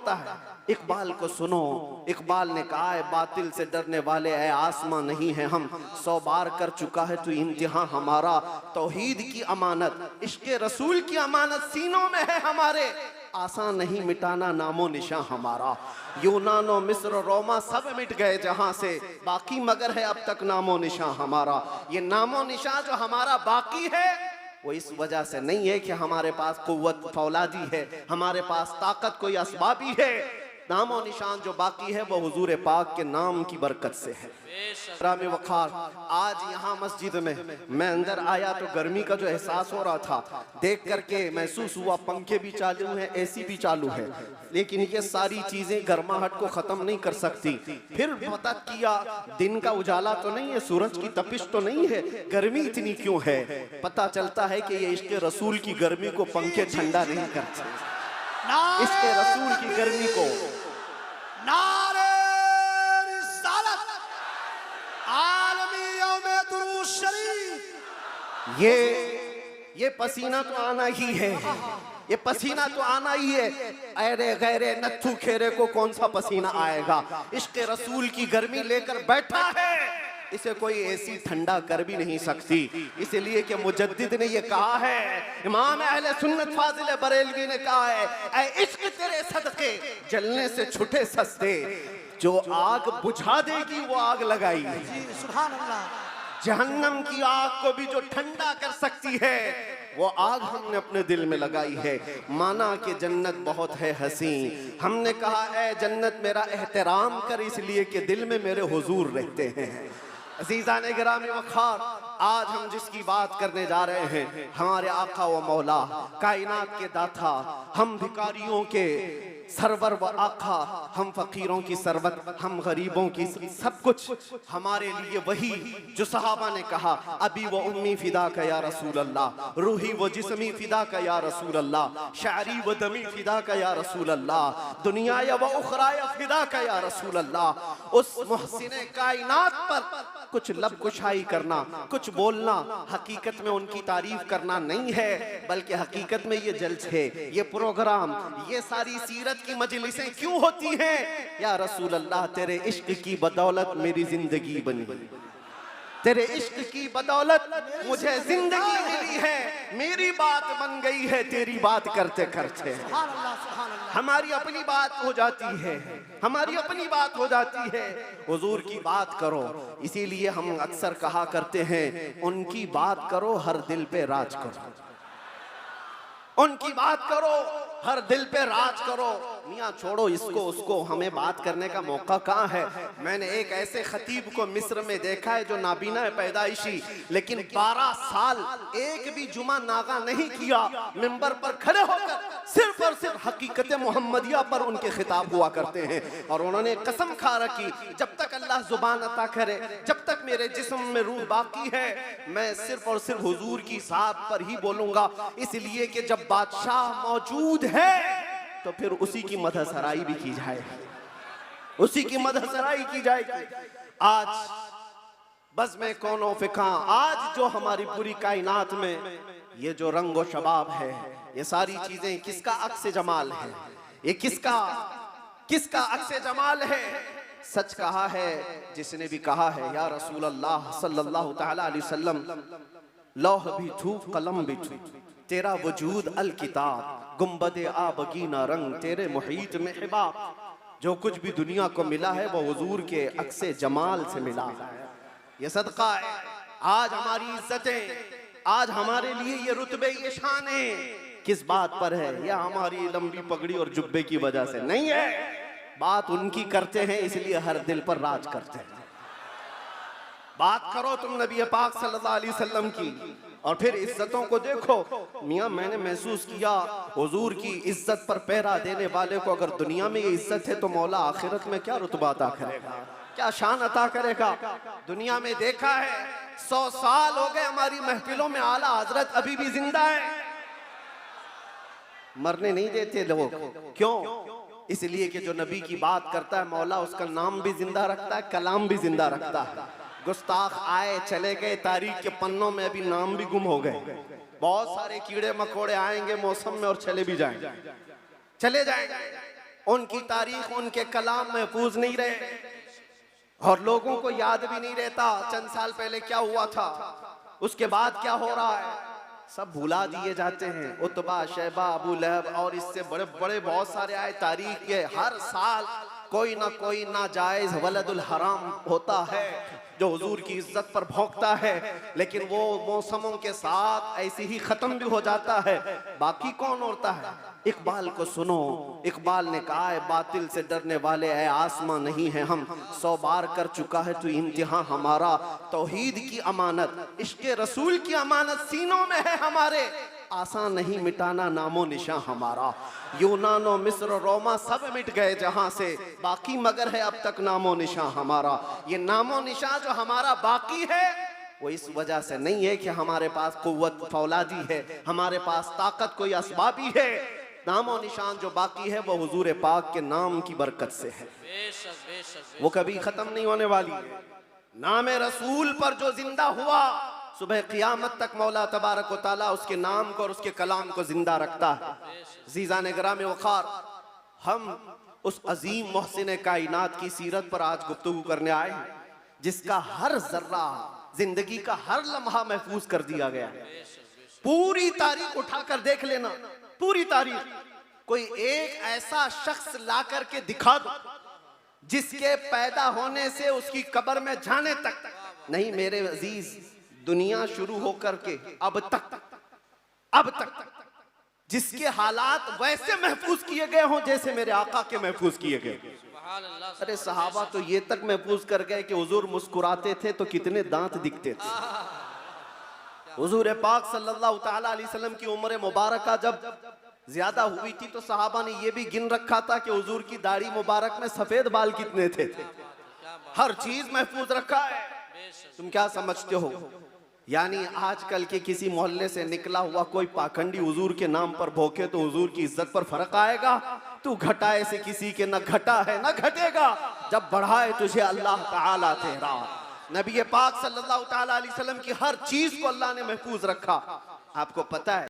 होता है। इकबाल को सुनो, इकबाल ने कहा है बातिल से डरने वाले ऐ आसमां नहीं है हम, 100 बार कर चुका है तू इम्तिहान हमारा। तौहीद की अमानत, इश्क़े रसूल की अमानत सीनों में है हमारे, आसान नहीं मिटाना नामो निशान हमारा। यूनानो मिस्र रोमा सब मिट गए जहां से, बाकी मगर है अब तक नामो निशान हमारा। ये नामो निशान जो हमारा बाकी है वो इस वजह से नहीं है कि हमारे पास कुव्वत फौलादी है, हमारे पास ताकत कोई असबाबी है। नामो निशान जो बाकी है वो हुजूर पाक के नाम की बरकत से है। राम वखार, आज यहाँ मस्जिद में मैं अंदर आया तो गर्मी का जो एहसास हो रहा था देख करके महसूस हुआ पंखे भी चालू हैं, एसी भी चालू है, लेकिन ये सारी चीजें गर्माहट को खत्म नहीं कर सकती। फिर पता किया दिन का उजाला तो नहीं है, सूरज की तपिश तो नहीं है, गर्मी इतनी क्यों है? पता चलता है कि ये इश्क़े रसूल की गर्मी को पंखे ठंडा नहीं करते, इश्क़े रसूल की गर्मी को। नारे रिसालत, आलमी यौमे दुरूद शरीफ। ये पसीना तो आना ही है, ये पसीना तो आना ही है। अरे गैरे नत्थू खेरे को कौन सा पसीना आएगा? इश्क़े रसूल की गर्मी लेकर बैठा है, इसे कोई एसी ठंडा कर भी नहीं सकती। इसलिए कि मुजद्दिद ने ये कहा है, इमाम अहले सुन्नत फाजिल बरेलवी ने कहा है, ऐ इश्क तेरे सदके जलने से छुटे सस्ते, जो आग बुझा देगी वो आग लगाई। सुभान अल्लाह। जहन्नम की आग को भी जो ठंडा कर सकती है वो आग हमने अपने दिल में लगाई है। माना कि जन्नत बहुत है हसी, हमने कहा ऐ जन्नत मेरा एहतराम कर, इसलिए कि दिल में मेरे हुजूर रहते हैं। अज़ीज़ान गिरामी वखार, आज हम जिसकी बात करने जा रहे हैं हमारे आका व मौला, कायनात के दाता, हम भिखारियों के सरवर व आका, हम फकीरों की सरबत, हम गरीबों की सब कुछ, हमारे लिए वही जो सहाबा ने कहा अबी व उम्मी फिदा का या रसूल अल्लाह, रूही व जिस्मी फिदा का या रसूल अल्लाह, शारी व दमी फिदा का या रसूल अल्लाह, दुनिया व उखराया फिदा का या रसूल अल्लाह। उस मुहसिने कायनात पर कुछ लब कुशाई करना, कुछ बोलना, हकीकत में उनकी तारीफ करना नहीं है, बल्कि हकीकत में ये जलसे, ये प्रोग्राम, ये सारी सीरत की मजलिसें क्यों होती हैं? या रसूल अल्लाह तेरे इश्क की बदौलत मेरी जिंदगी बनी, तेरे इश्क की बदौलत मुझे जिंदगी मिली है, मेरी बात बन गई है तेरी बात करते करते। हमारी अपनी बात हो जाती है, हमारी अपनी बात हो जाती है, हुजूर की बात करो। इसीलिए हम अक्सर कहा करते हैं उनकी बात करो हर दिल पे राज करो, उनकी बात करो हर दिल पे राज करो। मियाँ छोड़ो इसको उसको, हमें बात करने का मौका कहाँ है? मैंने एक ऐसे खतीब को मिस्र में देखा है जो नाबीना है पैदाइशी, लेकिन 12 साल एक भी जुमा नागा नहीं किया, मिंबर पर खड़े होकर सिर्फ और सिर्फ हकीकत मोहम्मदिया पर उनके खिताब हुआ करते हैं। और उन्होंने कसम खा रखी जब तक अल्लाह जुबान अता करे, जब तक मेरे जिस्म में रूह बाकी है, मैं सिर्फ और सिर्फ हुजूर की साथ पर ही बोलूंगा। इसलिए कि जब बादशाह मौजूद है तो फिर उसी की मदह सराई भी की जाए, उसी की मदह सराई की जाएगी। आज बस में कौनो फिका, आज जो हमारी पूरी कायनात में ये जो रंगो शबाब है, ये सारी चीजें किसका अक्स जमाल है? ये किसका अक्स जमाल है? सच कहा है जिसने भी कहा है या रसूल अल्लाह सल्लल्लाहु तआला अलैहि वसल्लम, लौह भी थू कलम भी थू, तेरा वजूद अल किताब, गुम्बदे आबगीना रंग, तेरे मुहीत में हिबाब। जो कुछ भी दुनिया को मिला है वो हुजूर के अक्से जमाल से मिला है। ये सदका है। आज हमारी इज्जतें, आज हमारे लिए ये रुतबे, ये शाने किस बात पर है? या हमारी लंबी पगड़ी और जुब्बे की वजह से नहीं है। बात उनकी करते हैं इसलिए हर दिल पर राज करते हैं। बात करो तुम नबी पाक सल्लल्लाहु अलैहि वसल्लम की, और फिर इज्जतों को देखो। मियाँ मैंने महसूस किया हुजूर की इज्जत पर पहरा देने वाले को अगर दुनिया में ये इज्जत है तो मौला आखिरत में क्या रुतबा अता करेगा, क्या शान अता करेगा। दुनिया में देखा है 100 साल हो गए हमारी महफिलों में आला हजरत अभी भी जिंदा है, मरने नहीं देते लोग। क्यों? इसलिए कि जो नबी की बात करता है मौला उसका नाम भी जिंदा रखता है, कलाम भी जिंदा रखता है। गुस्ताख आए चले गए, तारीख के पन्नों में अभी नाम भी गुम हो गए। बहुत सारे कीड़े मकोड़े आएंगे मौसम में और चले भी जाएंगे, चले जाएंगे। उनकी तारीख, उनके कलाम महफूज नहीं रहे और लोगों को याद भी नहीं रहता चंद साल पहले क्या हुआ था, उसके बाद क्या हो रहा है, सब भुला दिए जाते हैं। उतबा, शैबा, अबू लहब और इससे बड़े बड़े बहुत सारे आए तारीख के। हर साल कोई ना कोई नाजायज वलदुल हराम होता है जो हुजूर की इज्जत पर भौंकता है, लेकिन वो मौसमों के साथ ऐसे ही खत्म भी हो जाता है। बाकी कौन होता है? इकबाल को सुनो, इकबाल ने कहा है बातिल से डरने वाले ऐ आसमां नहीं है हम, 100 बार कर चुका है तू इम्तिहान हमारा। तौहीद की अमानत, इश्क़ रसूल की अमानत सीनों में है हमारे, आसान नहीं मिटाना नामो निशां हमारा। यूनानो, मिस्र, रोमा सब मिट गए जहां से, बाकी मगर है अब तक नामो निशां हमारा। ये नामो निशां जो हमारा बाकी है वो इस वजह से नहीं है कि हमारे पास कुव्वत फौलादी है, हमारे पास ताकत कोई असबाबी है। नामो निशान जो बाकी है वो हुजूर पाक के नाम की बरकत से है, वो कभी खत्म नहीं होने वाली है। नाम रसूल पर जो जिंदा हुआ, सुबह क़ियामत तक मौला तबारक व तआला उसके नाम को और उसके कलाम को जिंदा रखता है। अज़ीज़ान गिराम वक़ार, हम उस अजीम मोहसिन कायनात की सीरत पर आज गुफ्तगू करने आए हैं, जिसका हर जर्रा, जिंदगी का हर लम्हा महफूज कर दिया गया है। पूरी तारीख उठाकर देख लेना, पूरी तारीख। कोई एक ऐसा शख्स ला करके दिखा दो जिसके पैदा होने से उसकी कब्र में जाने तक नहीं, मेरे अजीज, दुनिया शुरू होकर के अब तक जिसके हालात वैसे महफूज किए गए हों जैसे मेरे आका के महफूज किए गए। अरे सहाबा तो ये तक महफूज कर गए कि हुजूर मुस्कुराते थे तो कितने दांत दिखते थे। हुजूर पाक सल्लल्लाहु ताला अलैहि वसल्लम की उम्र मुबारका जब ज्यादा हुई थी तो सहाबा ने ये भी गिन रखा था कि हुजूर की दाढ़ी मुबारक में सफेद बाल कितने थे। हर चीज महफूज रखा है। तुम क्या समझते हो, यानी आजकल के किसी मोहल्ले से निकला हुआ कोई पाखंडी हुजूर के नाम पर भोंके तो हुजूर की इज्जत पर फर्क आएगा? तू घटाए से किसी के न घटा है न घटेगा, जब बढ़ाए तुझे अल्लाह ताला तेरा। नबी पाक सल्लल्लाहु ताला अलैहि वसल्लम की हर चीज को अल्लाह ने महफूज रखा। आपको पता है